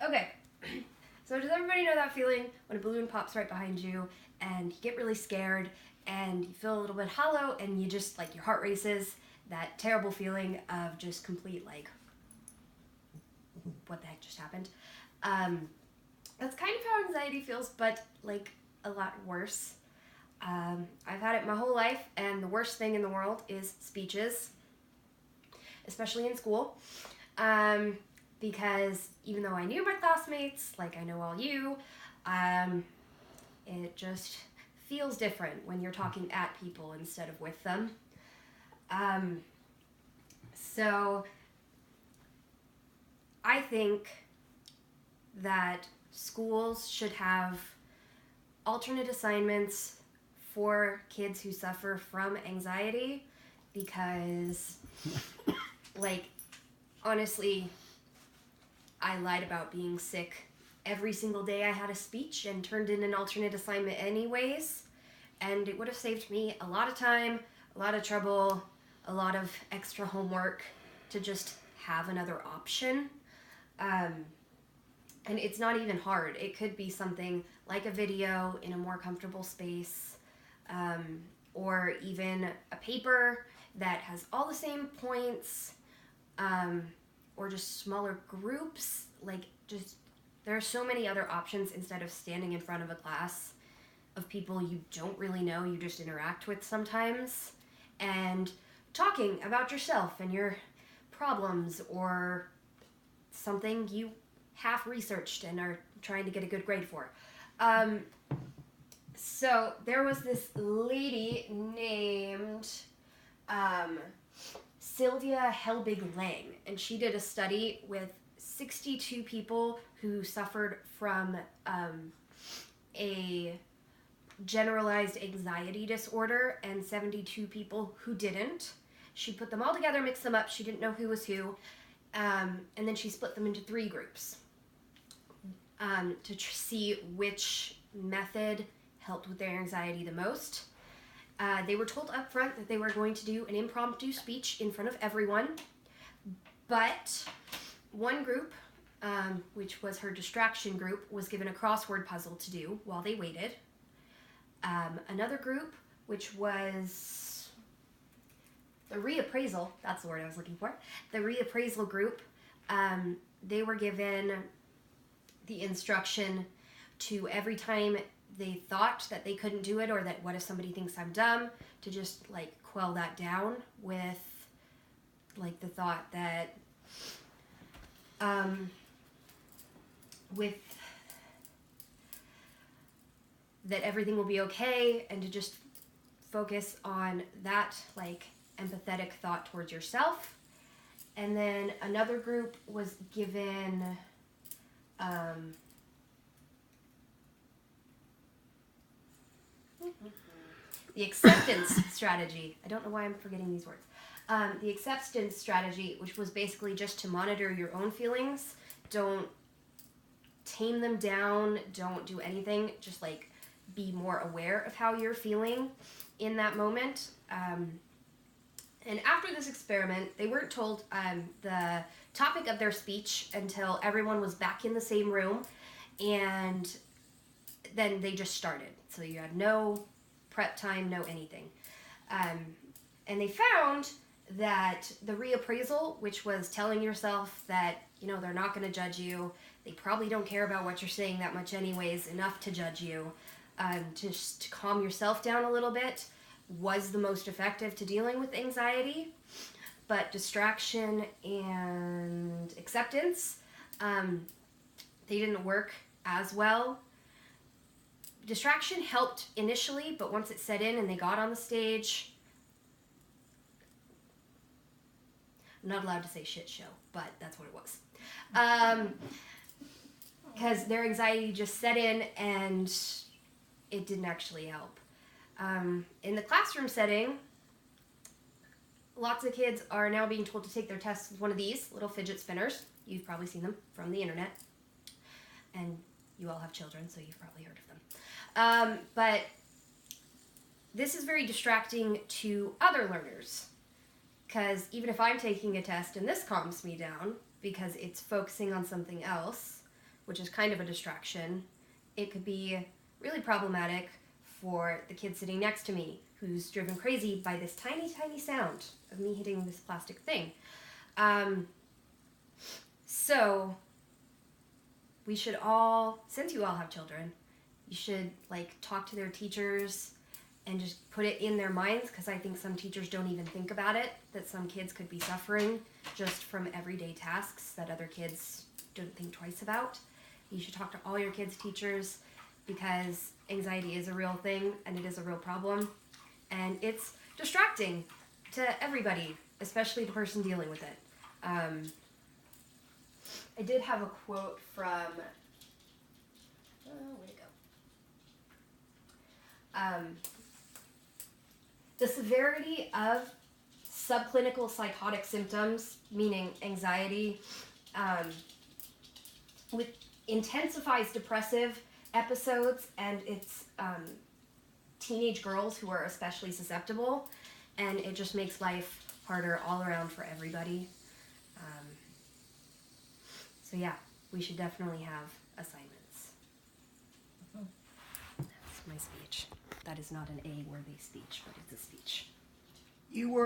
Okay, so does everybody know that feeling when a balloon pops right behind you and you get really scared and you feel a little bit hollow and you just, like, your heart races? That terrible feeling of just complete, like, what the heck just happened? That's kind of how anxiety feels, but, like, a lot worse. I've had it my whole life, and the worst thing in the world is speeches, especially in school. Because even though I knew my classmates, like I know all you, it just feels different when you're talking at people instead of with them. So I think that schools should have alternate assignments for kids who suffer from anxiety because, like, honestly, I lied about being sick every single day I had a speech and turned in an alternate assignment anyways, and it would have saved me a lot of time, a lot of trouble, a lot of extra homework to just have another option. And it's not even hard. It could be something like a video in a more comfortable space, or even a paper that has all the same points, or just smaller groups. Like, just, there are so many other options instead of standing in front of a class of people you don't really know, you just interact with sometimes, and talking about yourself and your problems or something you half researched and are trying to get a good grade for. So there was this lady named Sylvia Helbig-Lang, and she did a study with 62 people who suffered from a generalized anxiety disorder and 72 people who didn't. She put them all together, mixed them up, she didn't know who was who, and then she split them into 3 groups to see which method helped with their anxiety the most. They were told up front that they were going to do an impromptu speech in front of everyone, but one group, which was her distraction group, was given a crossword puzzle to do while they waited. Another group, which was the reappraisal, that's the word I was looking for, the reappraisal group, they were given the instruction to, every time they thought that they couldn't do it, or that what if somebody thinks I'm dumb, to just, like, quell that down with, like, the thought that that everything will be okay, and to just focus on that, like, empathetic thought towards yourself. And then another group was given the acceptance strategy. I don't know why I'm forgetting these words. The acceptance strategy, which was basically just to monitor your own feelings. Don't tame them down. Don't do anything. Just, like, be more aware of how you're feeling in that moment. And after this experiment, they weren't told the topic of their speech until everyone was back in the same room, and then they just started. So you had no prep time, no anything. And they found that the reappraisal, which was telling yourself that, you know, they're not going to judge you, they probably don't care about what you're saying that much anyways, enough to judge you, just to calm yourself down a little bit, was the most effective to dealing with anxiety. But distraction and acceptance, they didn't work as well. Distraction helped initially, but once it set in and they got on the stage, I'm not allowed to say shit show, but that's what it was. Because their anxiety just set in and it didn't actually help. In the classroom setting, lots of kids are now being told to take their tests with one of these little fidget spinners. You've probably seen them from the internet. And you all have children, so you've probably heard of them. But this is very distracting to other learners. Because even if I'm taking a test and this calms me down, because it's focusing on something else, which is kind of a distraction. It could be really problematic for the kid sitting next to me who's driven crazy by this tiny, tiny sound of me hitting this plastic thing. So we should all, since you all have children, you should like talk to their teachers and just put it in their minds, because I think some teachers don't even think about it, that some kids could be suffering just from everyday tasks that other kids don't think twice about. You should talk to all your kids' teachers, because anxiety is a real thing and it is a real problem, and it's distracting to everybody, especially the person dealing with it. I did have a quote from, where'd it go? The severity of subclinical psychotic symptoms, meaning anxiety, intensifies depressive episodes, and it's teenage girls who are especially susceptible, and it just makes life harder all around for everybody. So yeah, we should definitely have assignments. That's my speech. That is not an A-worthy speech, but it's a speech. You were